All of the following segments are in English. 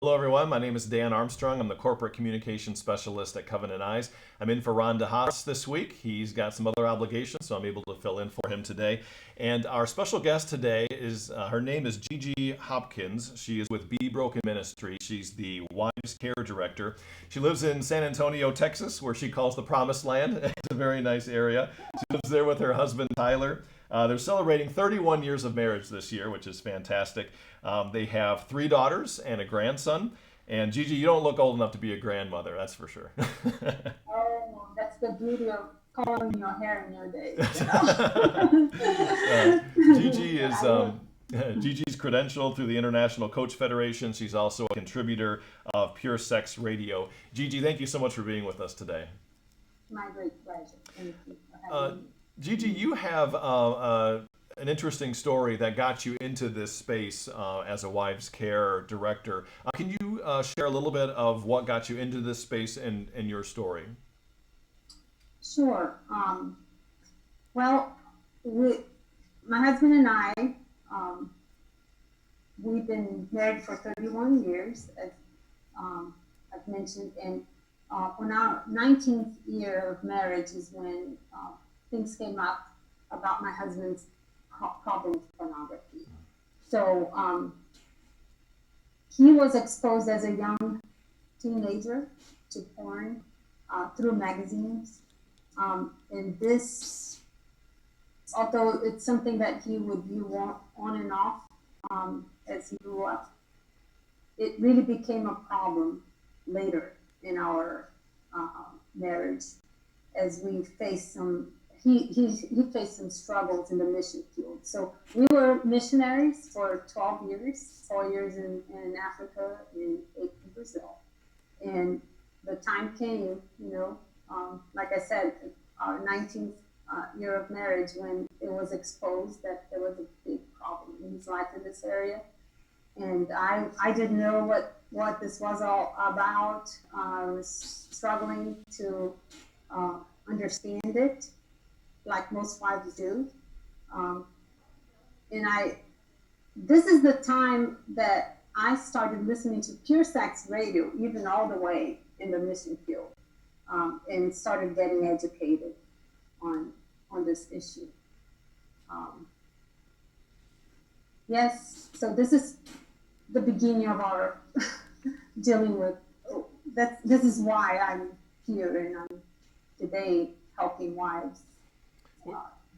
Hello, everyone. My name is Dan Armstrong. I'm the Corporate Communications Specialist at Covenant Eyes. I'm in for Ron DeHaas this week. He's got some other obligations, so I'm able to fill in for him today. And our special guest today is, her name is Gigi Hopkins. She is with Be Broken Ministry. She's the Wives Care Director. She lives in San Antonio, Texas, where she calls the Promised Land. It's a very nice area. She lives there with her husband, Tyler. They're celebrating 31 years of marriage this year, which is fantastic. They have three daughters and a grandson. And Gigi, you don't look old enough to be a grandmother, that's for sure. Oh, that's the beauty of coloring your hair in your days. Gigi is Gigi's credentialed through the International Coach Federation. She's also a contributor of Pure Sex Radio. Gigi, thank you so much for being with us today. My great pleasure. Thank you for Uh, having me. Gigi, you have an interesting story that got you into this space as a wives care director. Can you share a little bit of what got you into this space and your story? Sure. Well, my husband and I, um, we've been married for 31 years, as I've mentioned, and on our 19th year of marriage is when things came up about my husband's problem with pornography. So he was exposed as a young teenager to porn through magazines. And this, although it's something that he would view on and off as he grew up, it really became a problem later in our marriage as we faced some. He faced some struggles in the mission field. So we were missionaries for 12 years, 4 years in Africa and 8 in Brazil. And the time came, like I said, our 19th year of marriage when it was exposed that there was a big problem in his life in this area. And I didn't know what this was all about. I was struggling to understand it, like most wives do. Um, and this is the time that I started listening to Pure Sex Radio, even all the way in the mission field, and started getting educated on this issue. Um, yes, so this is the beginning of our dealing with that. This is why I'm here and I'm today helping wives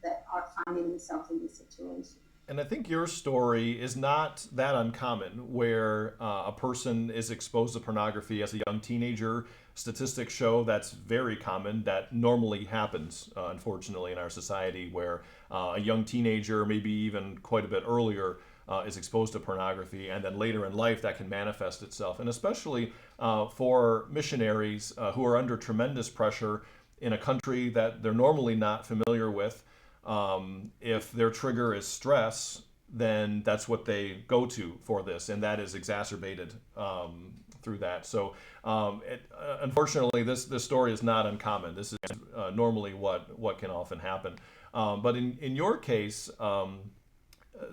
that are finding themselves in this situation. And I think your story is not that uncommon, where a person is exposed to pornography as a young teenager. Statistics show that's very common. That normally happens, unfortunately, in our society, where a young teenager, maybe even quite a bit earlier, is exposed to pornography, and then later in life that can manifest itself. And especially for missionaries who are under tremendous pressure in a country that they're normally not familiar with. If their trigger is stress, then that's what they go to for this, and that is exacerbated through that. So, unfortunately, this story is not uncommon. This is normally what can often happen. But in your case,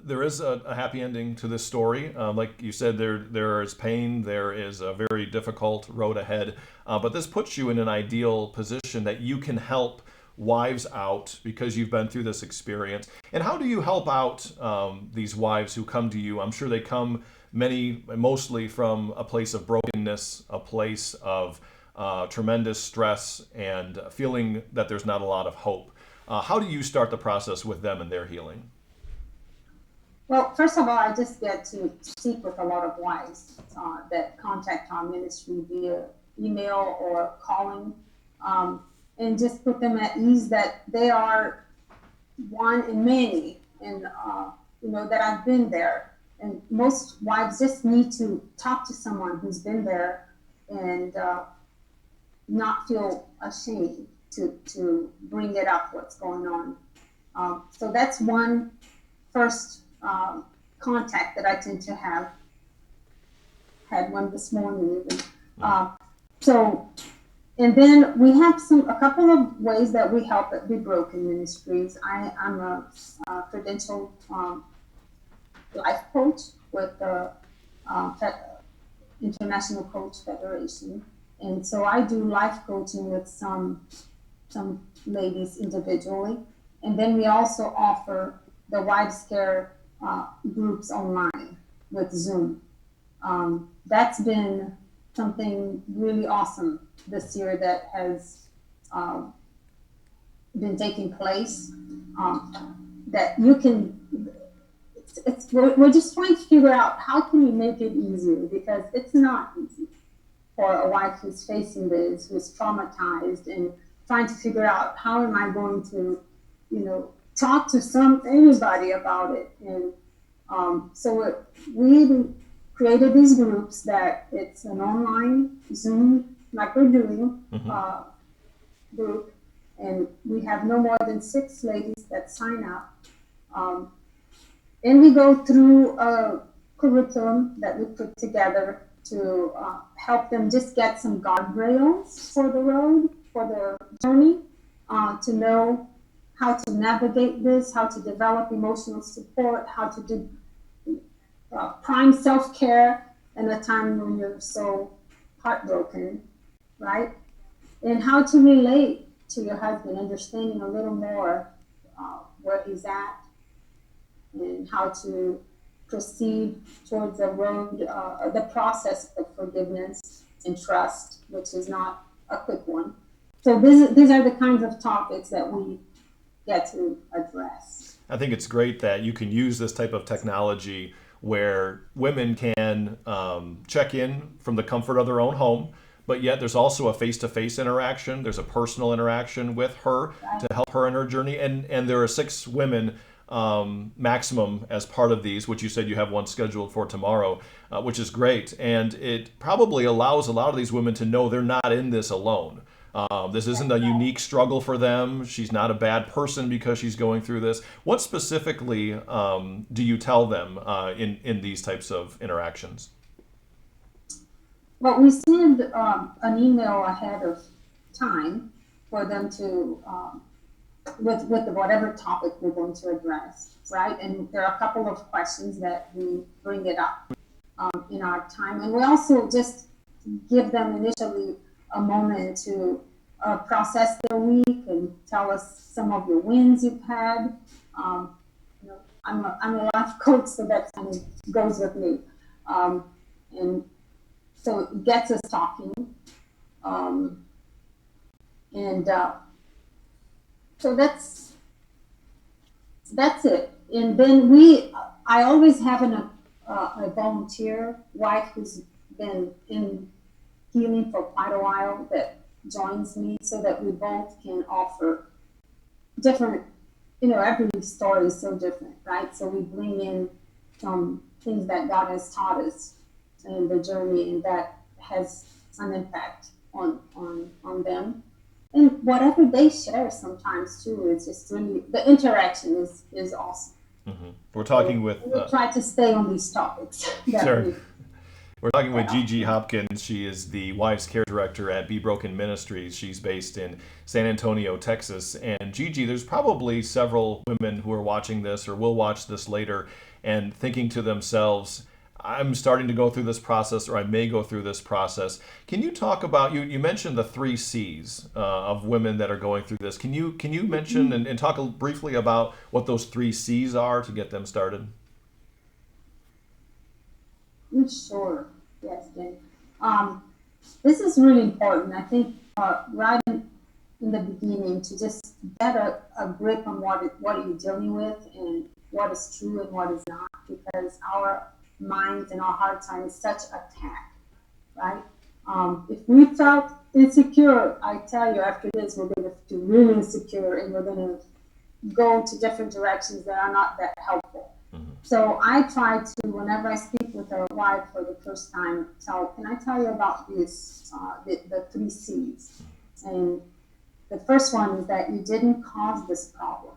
there is a happy ending to this story. Like you said, there is pain, there is a very difficult road ahead, but this puts you in an ideal position that you can help wives out because you've been through this experience. And how do you help out these wives who come to you? I'm sure they come mostly from a place of brokenness, a place of tremendous stress and feeling that there's not a lot of hope. How do you start the process with them and their healing? Well, first of all, I just get to speak with a lot of wives that contact our ministry via email or calling, and just put them at ease that they are one in many, and that I've been there. And most wives just need to talk to someone who's been there and not feel ashamed to bring it up what's going on. So that's one first contact that I tend to have. Had one this morning even. So, and then we have a couple of ways that we help at Be Broken Ministries. I'm a credentialed life coach with the International Coach Federation. And so I do life coaching with some ladies individually. And then we also offer the wives care groups online with Zoom. That's been something really awesome this year that has uh, been taking place. That you can, we're just trying to figure out how can we make it easier, because it's not easy for a wife who's facing this, who's traumatized, and trying to figure out how am I going to, talk to anybody about it. And so we created these groups that it's an online Zoom, like we're doing, group, and we have no more than 6 ladies that sign up. And we go through a curriculum that we put together to help them just get some guardrails for the road, for the journey, to know how to navigate this, how to develop emotional support, how to do prime self-care in a time when you're so heartbroken, right? And how to relate to your husband, understanding a little more where he's at, and how to proceed towards the road, the process of forgiveness and trust, which is not a quick one. So these are the kinds of topics that we get to address. I think it's great that you can use this type of technology where women can check in from the comfort of their own home, but yet there's also a face-to-face interaction. There's a personal interaction with her to help her in her journey. And there are 6 women maximum as part of these, which you said you have one scheduled for tomorrow, which is great. And it probably allows a lot of these women to know they're not in this alone. This isn't a unique struggle for them. She's not a bad person because she's going through this. What specifically do you tell them in these types of interactions? Well, we send an email ahead of time for them to, with whatever topic we're going to address, right? And there are a couple of questions that we bring it up in our time. And we also just give them initially a moment to process their week and tell us some of the wins you've had. I'm a life coach, so that kind of goes with me. And so it gets us talking. And so that's it. And then I always have a volunteer wife who's been in healing for quite a while that joins me, so that we both can offer different, every story is so different, right? So we bring in some things that God has taught us in the journey, and that has an impact on them. And whatever they share sometimes too, it's just really, the interaction is awesome. Mm-hmm. We're talking with... we try to stay on these topics. Sure. We're talking with Gigi Hopkins. She is the Wives Care Director at Be Broken Ministries. She's based in San Antonio, Texas. And Gigi, there's probably several women who are watching this or will watch this later and thinking to themselves, I'm starting to go through this process, or I may go through this process. Can you talk about, you mentioned the 3 C's of women that are going through this. Can you mention and talk briefly about what those 3 C's are to get them started? Sure. Yes, Jen. This is really important. I think right in the beginning, to just get a grip on what you're dealing with and what is true and what is not, because our minds and our hearts are in such attack, right? If we felt insecure, I tell you, after this, we're going to feel really insecure, and we're going to go to different directions that are not that helpful. So I try to, whenever I speak with a wife for the first time, can I tell you about this, the 3 C's? And the first one is that you didn't cause this problem.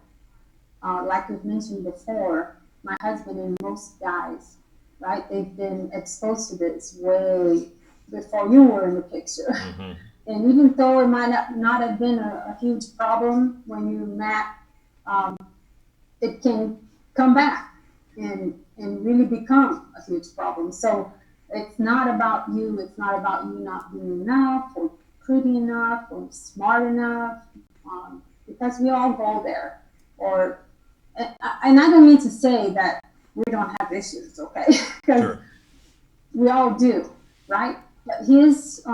Like we've mentioned before, my husband and most guys, right, they've been exposed to this way before you were in the picture. Mm-hmm. And even though it might not have been a huge problem when you met, it can come back and really become a huge problem. So It's not about you. It's not about you not being enough or pretty enough or smart enough, because we all go there. Or and I don't mean to say that we don't have issues, okay? Because Sure. we all do, right? But his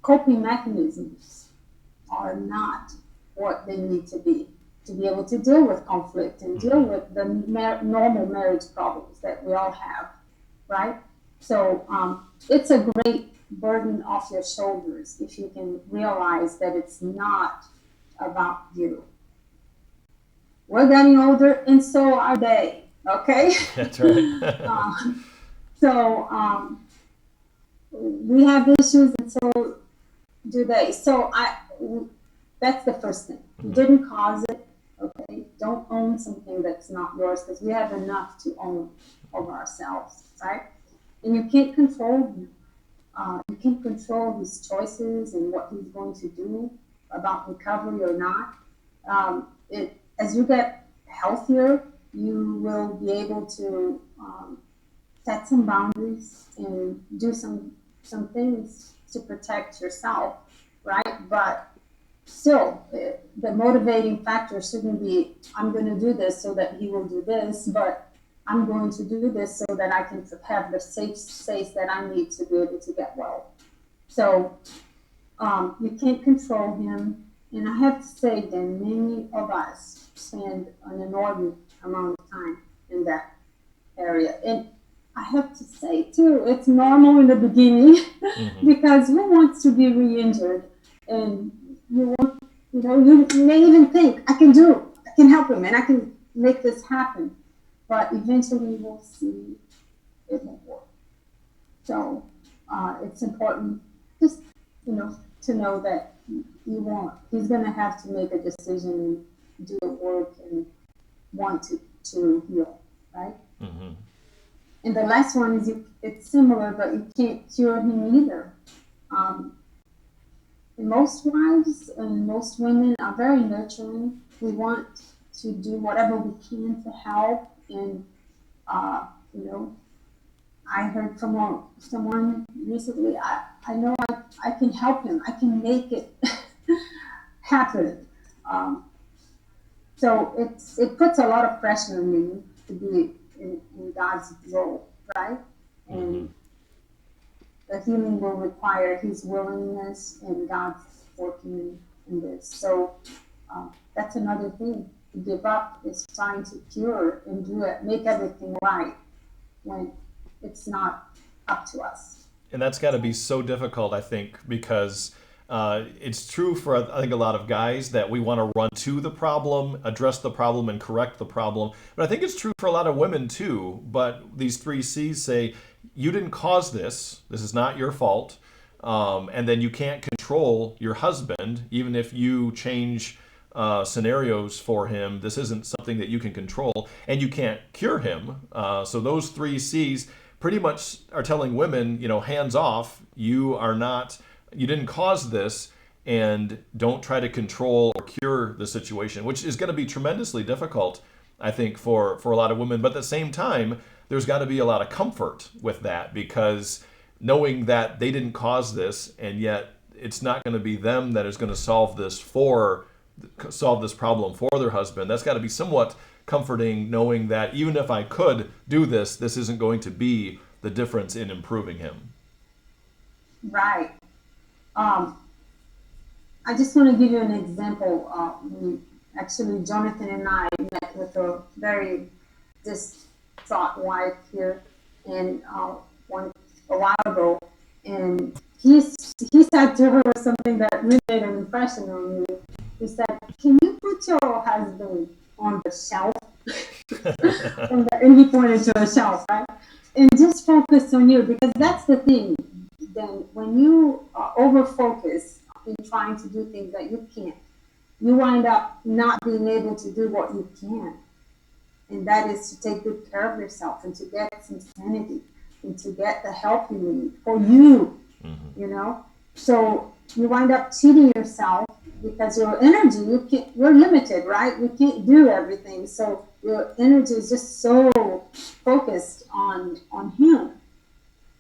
coping mechanisms are not what they need to be able to deal with conflict and deal with the normal marriage problems that we all have, right? So it's a great burden off your shoulders if you can realize that it's not about you. We're getting older, and so are they. Okay. That's right. So we have issues, and so do they. So that's the first thing. You didn't cause it. Okay. Don't own something that's not yours, because we have enough to own over ourselves, right? And you can't control him. You can't control his choices and what he's going to do about recovery or not. As you get healthier, you will be able to set some boundaries and do some things to protect yourself, right? But still, the motivating factor shouldn't be, I'm going to do this so that he will do this, but I'm going to do this so that I can have the safe space that I need to be able to get well. So you can't control him. And I have to say that many of us spend an inordinate amount of time in that area. And I have to say too, it's normal in the beginning because who wants to be re-injured? And you may even think, I can help him and I can make this happen. But eventually we'll see it won't work. So it's important just, to know that he's going to have to make a decision and do the work and want to heal, right? Mm-hmm. And the last one is it's similar, but you can't cure him either. Most wives and most women are very nurturing. We want to do whatever we can to help. And, I heard from someone recently, I know I can help him. I can make it happen. So it puts a lot of pressure on me to be in God's role, right? And the healing will require his willingness and God's working in this. So that's another thing. To give up is trying to cure and do it, make everything right when it's not up to us. And that's got to be so difficult, I think, because it's true for, I think, a lot of guys that we want to run to the problem, address the problem, and correct the problem. But I think it's true for a lot of women, too. But these 3 C's say, you didn't cause this. This is not your fault. And then you can't control your husband, even if you change scenarios for him. This isn't something that you can control, and you can't cure him. So those 3 C's pretty much are telling women, hands off. You didn't cause this, and don't try to control or cure the situation, which is going to be tremendously difficult, I think, for a lot of women. But at the same time, there's got to be a lot of comfort with that, because knowing that they didn't cause this, and yet it's not going to be them that is going to solve this problem for their husband. That's got to be somewhat comforting, knowing that even if I could do this, this isn't going to be the difference in improving him. Right. I just want to give you an example. Jonathan and I met with a very distraught wife here, and a while ago, and he said to her something that really made an impression on me. He said, "Can you put your husband on the shelf?" And he pointed to a shelf, right? And just focus on you, because that's the thing. Then when you over focus in trying to do things that you can't, you wind up not being able to do what you can. And that is to take good care of yourself and to get some sanity and to get the help you need for you, So you wind up cheating yourself because your energy, you're limited, right? You can't do everything. So your energy is just so focused on him.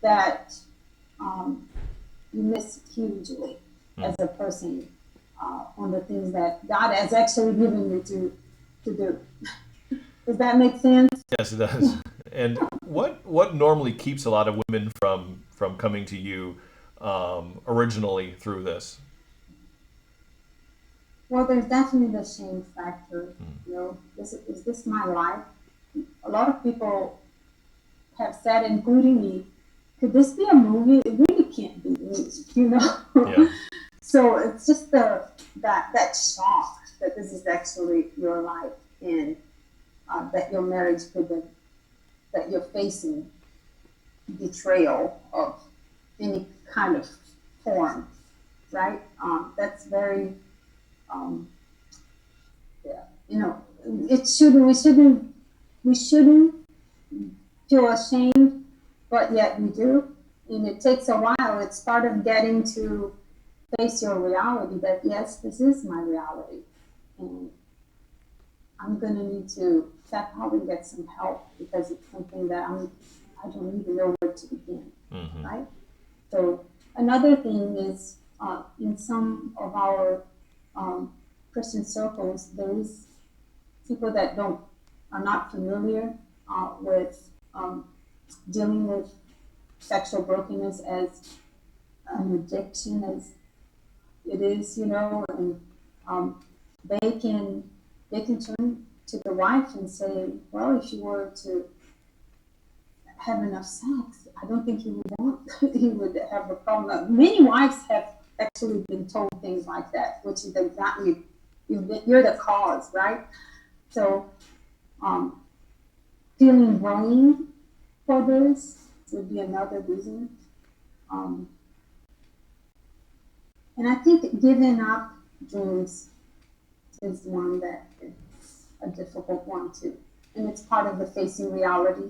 that you miss hugely as a person on the things that God has actually given you to do. Does that make sense? Yes, it does. And what normally keeps a lot of women from coming to you originally through this? Well, there's definitely the shame factor. You know, is this my life? A lot of people have said, including me, could this be a movie? It really can't be me, you know. Yeah. So it's just that shock that this is actually your life, and that your marriage could have, that you're facing betrayal of any kind of form, right? That's very, um, yeah, you know, it shouldn't. We shouldn't feel ashamed, but yet we do, and it takes a while. It's part of getting to face your reality that yes, this is my reality, and I'm gonna need to step out and get some help because it's something that I don't even know where to begin, right? So another thing is in some of our um, Christian circles, there is people that don't are not familiar with um, dealing with sexual brokenness as an addiction, as it is, you know, and um, they can they can turn to the wife and say, well, if you were to have enough sex, I don't think he would want he would have a problem. Many wives have actually been told things like that, which is exactly you're the cause, right? So um, feeling blamed for this would be another reason. Um, and I think giving up dreams is one that is a difficult one too. And it's part of the facing reality.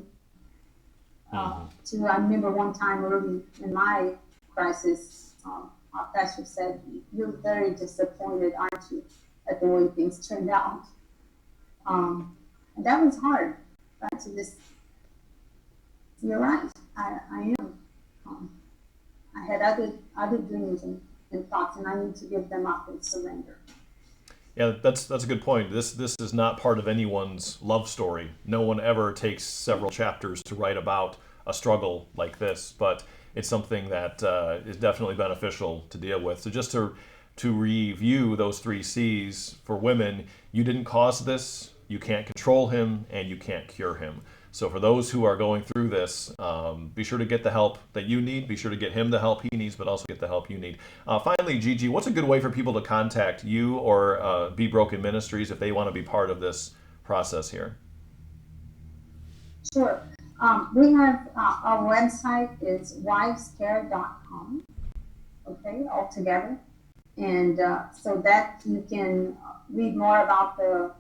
Too, I remember one time early in my crisis, our pastor said, "You're very disappointed, aren't you, at the way things turned out?" And that was hard, right? To just, you're right, I am. Um, I had other dreams and thoughts, and I need to give them up and surrender. Yeah, that's a good point. This is not part of anyone's love story. No one ever takes several chapters to write about a struggle like this, but it's something that is definitely beneficial to deal with. So just to review those three C's for women: you didn't cause this, you can't control him, and you can't cure him. So for those who are going through this, be sure to get the help that you need. Be sure to get him the help he needs, but also get the help you need. Finally, Gigi, what's a good way for people to contact you or Be Broken Ministries if they want to be part of this process here? Sure. We have our website is wivescare.com. Okay, all together, and so that you can read more about the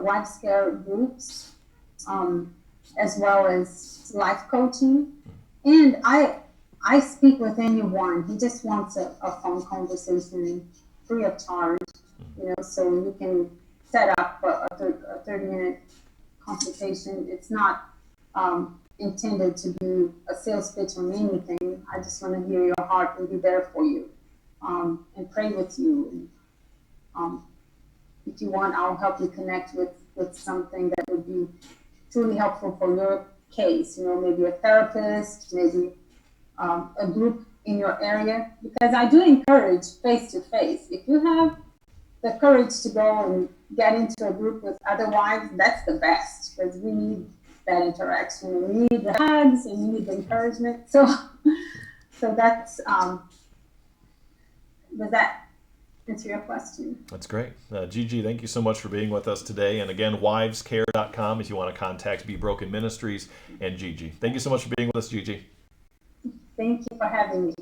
Wives Care groups, um, as well as life coaching. And I speak with anyone who just wants a phone conversation free of charge, you know, so you can set up a 30-minute consultation. It's not intended to be a sales pitch on anything. I just want to hear your heart and be there for you, and pray with you. And, if you want, I'll help you connect with something that would be truly helpful for your case. You know, maybe a therapist, maybe a group in your area. Because I do encourage face to face. If you have the courage to go and get into a group with other wives, that's the best because we need that interaction. We need the hugs and we need the encouragement. So, so that's does that answer your question? That's great. Gigi, thank you so much for being with us today. And again, wivescare.com if you want to contact Be Broken Ministries and Gigi. Thank you so much for being with us, Gigi. Thank you for having me.